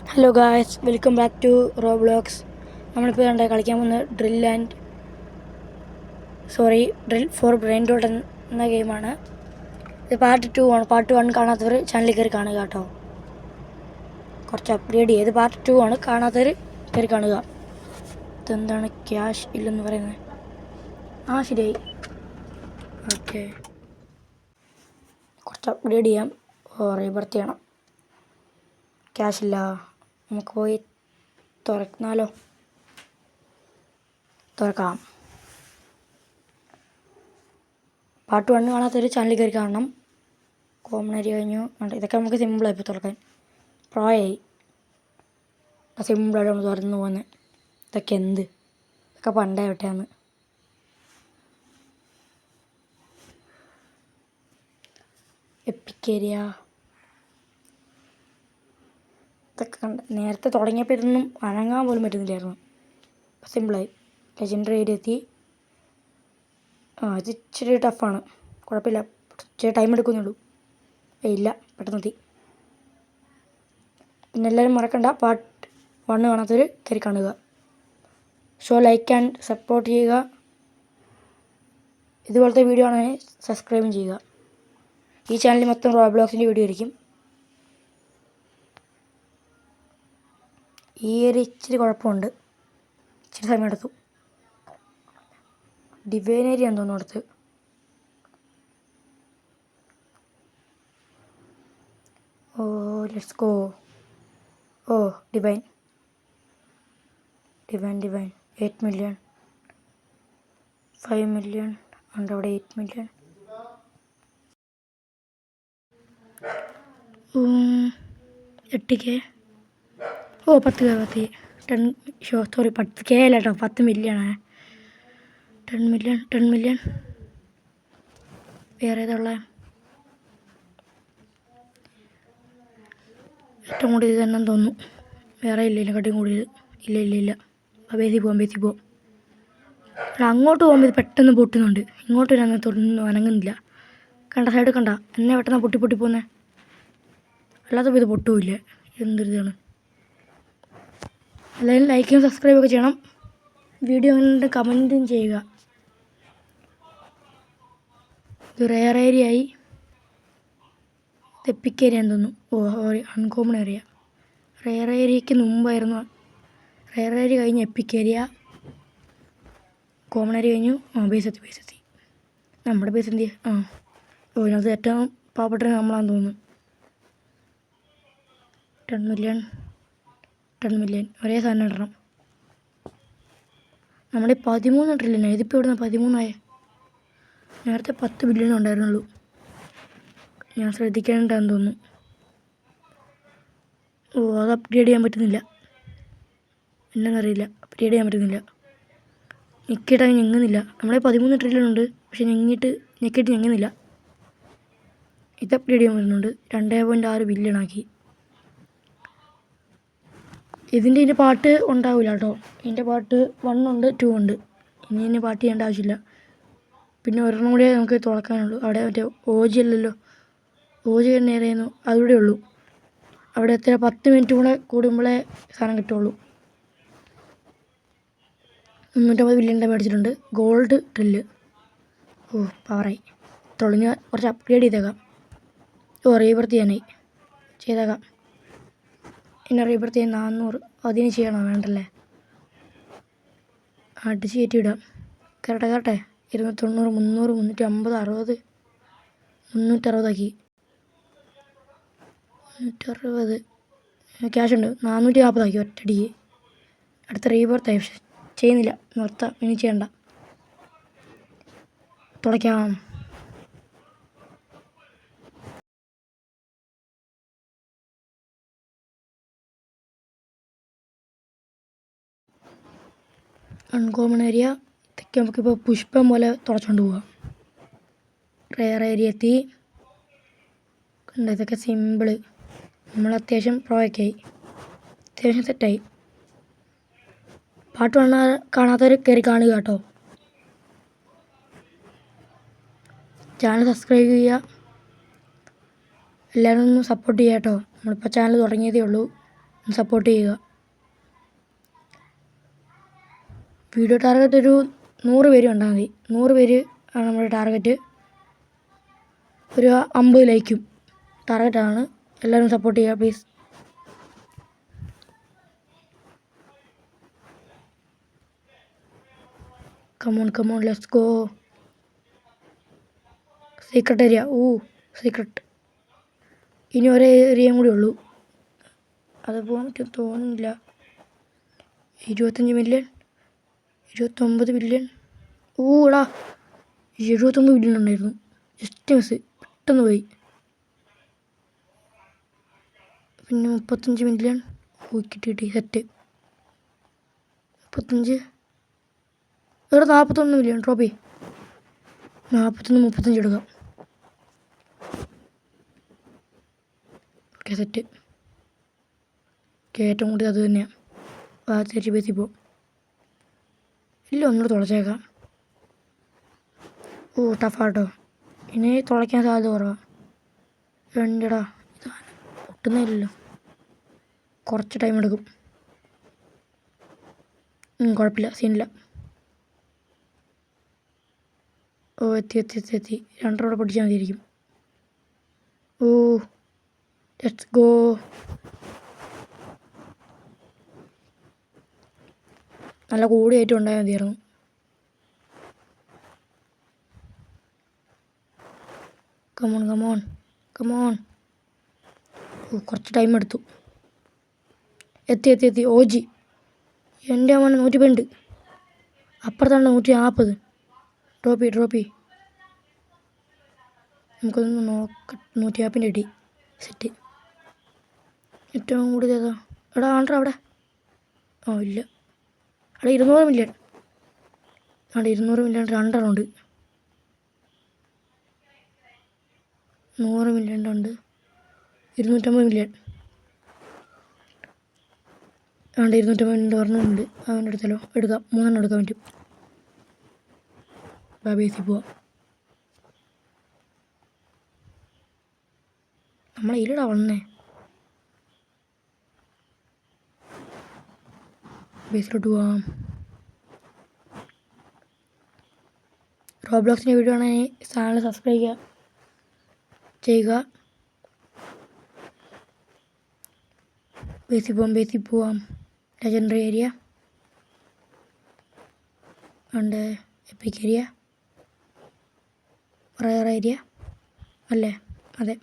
Hello guys, welcome back to Roblox. നമ്മളിപ്പോൾ കളിക്കാൻ പോകുന്ന ഡ്രിൽ ഫോർ ബ്രെയിൻ ഡോട്ട് എന്ന ഗെയിമാണ്. ഇത് പാർട്ട് 2 ആണ്. പാർട്ട് 1 കാണാത്തവർ ചാനലിൽ കയറി കാണുക കേട്ടോ. കുറച്ച് അപ്ഗ്രേഡ് ചെയ്ത് പാർട്ട് 2 ആണ്. കാണാത്തവർ കയറി കാണുക. ഇതെന്താണ് ക്യാഷ് ഇല്ലെന്ന് പറയുന്നത്? ശരിയായി. ഓക്കെ, കുറച്ച് അപ്ഗ്രേഡ് ചെയ്യാം. റീബർത്ത് ചെയ്യണം. ക്യാഷ് ഇല്ല. നമുക്ക് പോയി തുറക്കാം. പാർട്ട് 1 കാണാത്തൊരു ചാനലിൽ കയറി കാണണം. കോമൺ ഏരിയ കഴിഞ്ഞു. ഇതൊക്കെ നമുക്ക് സിമ്പിളായി ഇപ്പോൾ തുറക്കാൻ. പ്രോയായി സിമ്പിളായിട്ട് നമ്മൾ തുറന്നു പോകുന്നത്. ഇതൊക്കെ പണ്ടേ വിട്ടാന്ന്. എപ്പിക് ഏരിയ ഇതൊക്കെ നേരത്തെ തുടങ്ങിയപ്പോൾ ഇതൊന്നും അനങ്ങാൻ പോലും പറ്റുന്നില്ലായിരുന്നു. സിമ്പിളായി. ലെജൻഡറി ഏരിയ എത്തി. ഇത് ഇച്ചിരി ടഫാണ്. കുഴപ്പമില്ല, ഇച്ചിരി ടൈം എടുക്കുന്നുള്ളൂ. ഇല്ല, പെട്ടെന്ന് എത്തി. പിന്നെ എല്ലാവരും മറക്കണ്ട, പാർട്ട് 1 കാണാത്തവർ കയറി കാണുക. ലൈക്ക് ആൻഡ് സപ്പോർട്ട് ചെയ്യുക. ഇതുപോലത്തെ വീഡിയോ ആണെങ്കിൽ സബ്സ്ക്രൈബും ചെയ്യുക. ഈ ചാനലിൽ മൊത്തം റോബ്ലോക്സിൻ്റെ വീഡിയോ ആയിരിക്കും. ഈ ഒരു ഇച്ചിരി കുഴപ്പമുണ്ട്. ഇച്ചിരി സമയം എടുത്തു. ഡിവൈൻ ഏരിയ തോന്നുന്നു അടുത്ത്. Let's go. Divine 8 million, 5 million ഉണ്ട് അവിടെ. 8 മില്യൺ. 8K. 10K. 10K അല്ല കേട്ടോ, 10 മില്യണേ. 10 മില്യൺ. വേറെ ഏതുള്ള? ഏറ്റവും കൂടിയത് തന്നെ തോന്നുന്നു. വേറെ ഇല്ല കട്ടിയും കൂടിയത്. ഇല്ല. ബേസിൽ പോവാം. അങ്ങോട്ട് പോകുമ്പോൾ ഇത് പെട്ടെന്ന് പൊട്ടുന്നുണ്ട്. ഇങ്ങോട്ട് വരാൻ തൊട്ടൊന്നും അനങ്ങുന്നില്ല. സൈഡ് കണ്ട എന്നെ പെട്ടെന്ന് പൊട്ടി പോകുന്നത്. അല്ലാത്തപ്പോൾ ഇത് പൊട്ടുമില്ല. എന്തൊരിതാണ്. എല്ലാവരും ലൈക്കും സബ്സ്ക്രൈബൊക്കെ ചെയ്യണം. വീഡിയോ കണ്ടിട്ട് കമൻറ്റും ചെയ്യുക. ഇത് റെയർ ഏരിയ ആയി. ഇത് എപ്പിക് ഏരിയ എന്ന് തോന്നുന്നു. Uncommon area. റെയർ ഏരിയയ്ക്ക് മുമ്പായിരുന്നു. റെയർ ഏരിയ കഴിഞ്ഞ് എപ്പിക് ഏരിയ. കോമൺ ഏരിയ കഴിഞ്ഞു. ബേസ് എത്തി. നമ്മുടെ ബേസ് എന്ത് ചെയ്യാം? ഇതിനകത്ത് ഏറ്റവും പാവപ്പെട്ട നമ്മളാണെന്ന് തോന്നുന്നു. 10 മില്യൺ. ഒരേ സാധനം ഇടണം. നമ്മുടെ 13 ട്രില്യൺ. ഇതിപ്പോൾ ഇവിടുന്ന് 13 നേരത്തെ 10 ബില്യൺ ഉണ്ടായിരുന്നുള്ളൂ. ഞാൻ ശ്രദ്ധിക്കേണ്ടതാണെന്ന് തോന്നുന്നു. അത് അപ്ഗ്രേഡ് ചെയ്യാൻ പറ്റുന്നില്ല. എന്നറിയില്ല, അപ്ഗ്രേഡ് ചെയ്യാൻ പറ്റുന്നില്ല. ഞെക്കിയിട്ടങ്ങ് ഞെങ്ങുന്നില്ല. നമ്മുടെ 13 ട്രില്യൺ ഉണ്ട്, പക്ഷെ ഞെക്കിയിട്ട് ഞെങ്ങുന്നില്ല. ഇത് അപ്ഗ്രേഡ് ചെയ്യാൻ പറ്റുന്നുണ്ട്. 2.6 ബില്യൺ ആക്കി. ഇതിൻ്റെ പാർട്ട് ഉണ്ടാവില്ല കേട്ടോ. ഇതിൻ്റെ പാർട്ട് 1 ഉണ്ട്, 2 ഉണ്ട്. ഇനി പാർട്ട് ചെയ്യേണ്ട ആവശ്യമില്ല. പിന്നെ ഒരെണ്ണം കൂടെ നമുക്ക് തുറക്കാനുള്ളൂ. അവിടെ മറ്റേ ഓജി അല്ലല്ലോ, ഓജി നേരെയെന്നു അതിവിടെ ഉള്ളൂ. അവിടെ എത്ര 10 മിനിറ്റ് കൂടെ കൂടുമ്പോഴേ സാധനം കിട്ടുള്ളൂ. 350 ബില്യണിൻ്റെ മേടിച്ചിട്ടുണ്ട്. Gold drill. പവറായി. തൊളിഞ്ഞ കുറച്ച് അപ്ഗ്രേഡ് ചെയ്തേക്കാം. റീബർത്ത് ചെയ്യാനായി ചെയ്തേക്കാം. പിന്നെ റീബർത്ത് ചെയ്യാൻ 400. അതിന് ചെയ്യണോ? വേണ്ടല്ലേ. അടിച്ച് കയറ്റി ഇടാം. കയറട്ടെ. 290, 300, 350, 60, 360 ആക്കി. 360 ക്യാഷ് ഉണ്ട്. 440 ആക്കി ഒറ്റടിക്ക്. അടുത്ത റീബർത്തായി. പക്ഷെ ചെയ്യുന്നില്ല. നിർത്താം. ഇനി ചെയ്യണ്ട. തുടയ്ക്കാം. Uncommon area. ഇതൊക്കെ നമുക്കിപ്പോൾ പുഷ്പം പോലെ തുറച്ചുകൊണ്ട് പോവാം. റെയർ ഏരിയ എത്തി. കണ്ട, ഇതൊക്കെ സിമ്പിള്. നമ്മൾ അത്യാവശ്യം പ്രോയൊക്കെ ആയി. അത്യാവശ്യം സെറ്റായി. പാട്ട് കാണാത്തവർ കയറി കാണുക കേട്ടോ. ചാനൽ സബ്സ്ക്രൈബ് ചെയ്യുക. എല്ലാവരും ഒന്ന് സപ്പോർട്ട് ചെയ്യുക കേട്ടോ. നമ്മളിപ്പോൾ ചാനൽ തുടങ്ങിയതേ ഉള്ളൂ. സപ്പോർട്ട് ചെയ്യുക. വീഡിയോ ടാർഗറ്റ് ഒരു 100 പേര് കണ്ടാൽ മതി. 100 പേര് ആണ് നമ്മുടെ ടാർഗറ്റ്. ഒരു 50 ലൈക്കും ടാർഗറ്റാണ്. എല്ലാവരും സപ്പോർട്ട് ചെയ്യുക please. Come on let's go. Secret area. Secret. ഇനി ഒരേ ഏരിയയും കൂടി ഉള്ളൂ. അത് പോകാൻ പറ്റും തോന്നുന്നില്ല. 25 മില്യൺ, 29 മില്യൺ. എടാ 79 മില്യൺ ഉണ്ടായിരുന്നു. ജസ്റ്റ് മിസ്, പെട്ടെന്ന് പോയി. പിന്നെ 35 മില്യൺ. കിട്ടി സെറ്റ്. 35. 41 million drop. 41, 35 എടുക്കാം. Okay set. ഏറ്റവും കൂടുതൽ അത് തന്നെയാണ്. തിരിച്ച് ബേസിൽ പോകും. ഇല്ല, ഒന്നുകൂടെ തുളച്ചേക്കാം. ടഫാട്ടോ. ഇനി തുളയ്ക്കാൻ സാധ്യത കുറവാണ്. രണ്ടടാ പൊട്ടുന്നില്ലല്ലോ. കുറച്ച് ടൈം എടുക്കും. കുഴപ്പമില്ല, സീനില്ല. എത്തി. രണ്ടരോടെ പഠിച്ചാൽ മതിയായിരിക്കും. Let's go. നല്ല കൂടിയായിട്ടും ഉണ്ടായാൽ മതിയായിരുന്നു. കമോൺ. കുറച്ച് ടൈം എടുത്തു. എത്തി. ഓജി. എൻ്റെ മോനെ 112. അപ്പുറത്താണ് 140. ഡ്രോപ്പി. നമുക്കൊന്ന് നോക്കാം. 150 ഇടി സെറ്റ്. ഏറ്റവും കൂടുതൽ ഏതാ? എടാ ആണ്ട്രാ അവിടെ. ഇല്ല. അവിടെ 200 മില്യൺ. 200 million 2 round. 100 മില്യൺ ഉണ്ട്. 250 മില്യൺ. 250 മില്യൺ പറഞ്ഞുണ്ട്. അവൻ്റെ അടുത്തല്ലോ. എടുക്കാം. 3 എടുക്കാൻ പറ്റും. ബേസിൽ പോവാം. നമ്മളെ ഇതിലൂടെ വന്നേ. ബേസിലോട്ട് പോവാം. റോബ്ലോക്സിൻ്റെ വീഡിയോ ആണെങ്കിൽ ചാനൽ സബ്സ്ക്രൈബ് ചെയ്യുക. ബേസിൽ പോവാം. ലെജൻഡറി ഏരിയ ഉണ്ട്. എപ്പിക് ഏരിയ, റയർ ഏരിയ അല്ലേ? അതെ.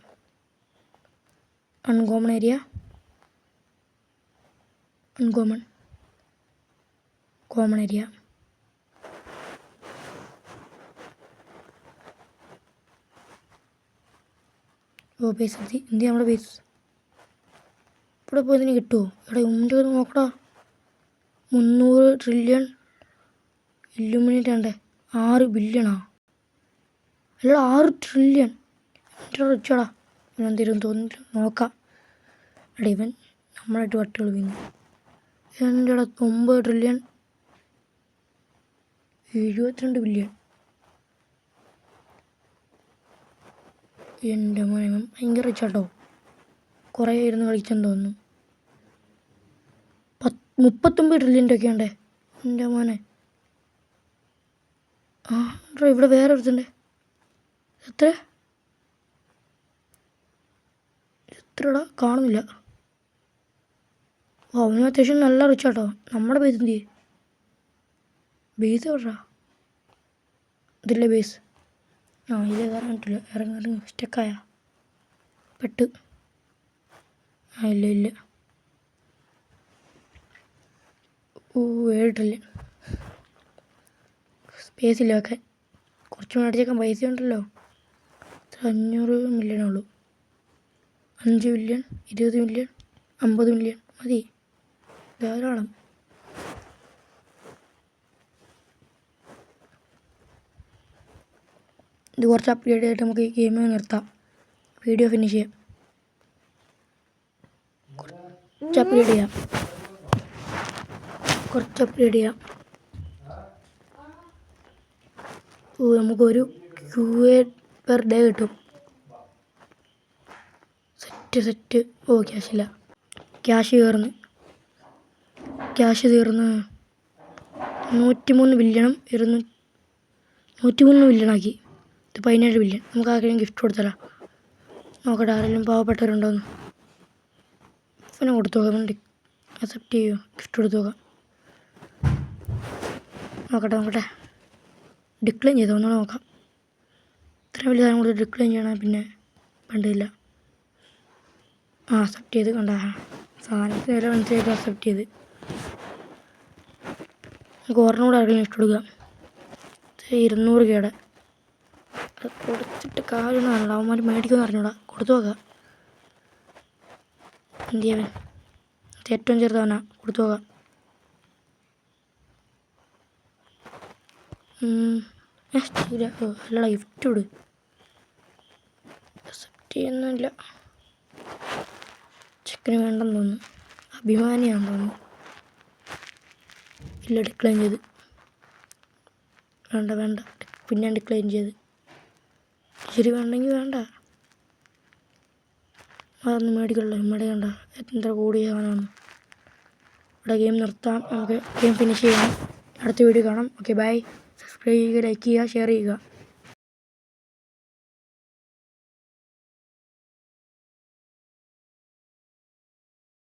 Uncommon area, common area. Base എത്തി. എന്ത് നമ്മുടെ ബേസ് ഇവിടെ പോയതിന് കിട്ടുമോ? ഇവിടെ ഉമ്മൻ്റെ നോക്കടാ. 300 ട്രില്യൺ ഇല്ലുമിനേറ്റ് ഉണ്ട്. 6 ബില്യണാ? അല്ല 6 ട്രില്യൺ. എൻ്റെ റിച്ചടാ. ഇവനെന്തേലും തോന്നിട്ട് നോക്കാം. എടാ ഇവൻ നമ്മളായിട്ട് വട്ടുകൾ വീങ്ങി. എൻ്റെ 9 ട്രില്യൺ 72 ബില്യൺ. എൻ്റെ മോനെ ഭയങ്കര റിച്ചാട്ടോ. കുറേ ഇരുന്ന് കളിച്ചെന്ന് തോന്നുന്നു. 39 ട്രില്യൻ്റെ ഒക്കെ ഉണ്ടേ. എൻ്റെ മോനെ. ഇവിടെ വേറെ ഒരുത്തുണ്ട്. എത്രടാ കാണുന്നില്ല. അവനും അത്യാവശ്യം നല്ല റിച്ചാട്ടോ. നമ്മുടെ ബേസ് എന്ത് ചെയ്യും? ബേസ് എവിടാ? ഇതില്ലേ ബേസ്? ഇത് ഇറങ്ങിട്ടില്ല. ഇറങ്ങി സ്റ്റക്കായ പെട്ട്. ഇല്ല. 7 ട്രില്യൺ. സ്പേസ് ഇല്ല വെക്കാൻ. കുറച്ച് മേടിച്ചേക്കാൻ പൈസ ഉണ്ടല്ലോ. 500 മില്യണേ ഉള്ളൂ. 5 മില്യൺ, 20 മില്യൺ, 50 മില്യൺ മതി. ധാരാളം. ഇത് കുറച്ച് അപ്ഗ്രേഡ് ആയിട്ട് നമുക്ക് ഈ ഗെയിം നിർത്താം. വീഡിയോ ഫിനിഷ് ചെയ്യാം. കുറച്ച് അപ്ഗ്രേഡ് ചെയ്യാം. നമുക്കൊരു QA പെർ ഡേ കിട്ടും. സെറ്റ്. ക്യാഷില്ല. ക്യാഷ് തീർന്ന് 103 ബില്യണും 103 ബില്യണാക്കി. ഇത് 17 ബില്യൺ. നമുക്ക് ആരെങ്കിലും ഗിഫ്റ്റ് കൊടുത്തരാം. നോക്കട്ടെ ആരെങ്കിലും പാവപ്പെട്ടവരുണ്ടോയെന്ന്. പിന്നെ കൊടുത്തു നോക്കാം. അക്സെപ്റ്റ് ചെയ്യുമോ? ഗിഫ്റ്റ് കൊടുത്തു നോക്കാം. നോക്കട്ടെ ഡിക്ലൈൻ ചെയ്തോ ഒന്നുകൂടെ നോക്കാം. ഇത്രയും വലിയ സാധനം കൊടുത്ത് ഡിക്ലൈൻ ചെയ്യണം പിന്നെ വേണ്ടില്ല. അക്സെപ്റ്റ് ചെയ്ത് കണ്ട സാധനത്തിന് വില മനസ്സിലായിട്ട് അക്സെപ്റ്റ് ചെയ്ത്. നമുക്ക് ഓർമ്മ ആർക്കെങ്കിലും ഗിഫ്റ്റ് കൊടുക്കാം. 200 കേടെ അത് കൊടുത്തിട്ട് കാര്യമൊന്നും അവന്മാർ മേടിക്കുമെന്ന് അറിഞ്ഞൂടാ. കൊടുത്തു നോക്കാം. എന്ത് ചെയ്യാൻ ഏറ്റവും ചെറുതവനാ. കൊടുത്തു നോക്കാം. അല്ലടാ ഗിഫ്റ്റ് വിട്. അക്സെപ്റ്റ് ചെയ്യുന്നില്ല. ചെക്കന് വേണ്ടെന്ന് തോന്നുന്നു. അഭിമാനിയാണെന്ന് തോന്നുന്നു. ഇല്ല ഡിക്ലൈൻ ചെയ്ത്. വേണ്ട പിന്നെ ഡിക്ലൈൻ ചെയ്ത്. ശരി വേണ്ടെങ്കിൽ വേണ്ട. അതൊന്നും മേടിക്കല്ലോ. ഇവിടെ കണ്ട എത്ര കൂടിയ സാധനമാണ്. ഇവിടെ ഗെയിം നിർത്താം. നമുക്ക് ഗെയിം ഫിനിഷ് ചെയ്യാം. അടുത്ത വീഡിയോ കാണാം. Okay bye. സബ്സ്ക്രൈബ് ചെയ്യുക, ലൈക്ക് ചെയ്യുക, ഷെയർ ചെയ്യുക.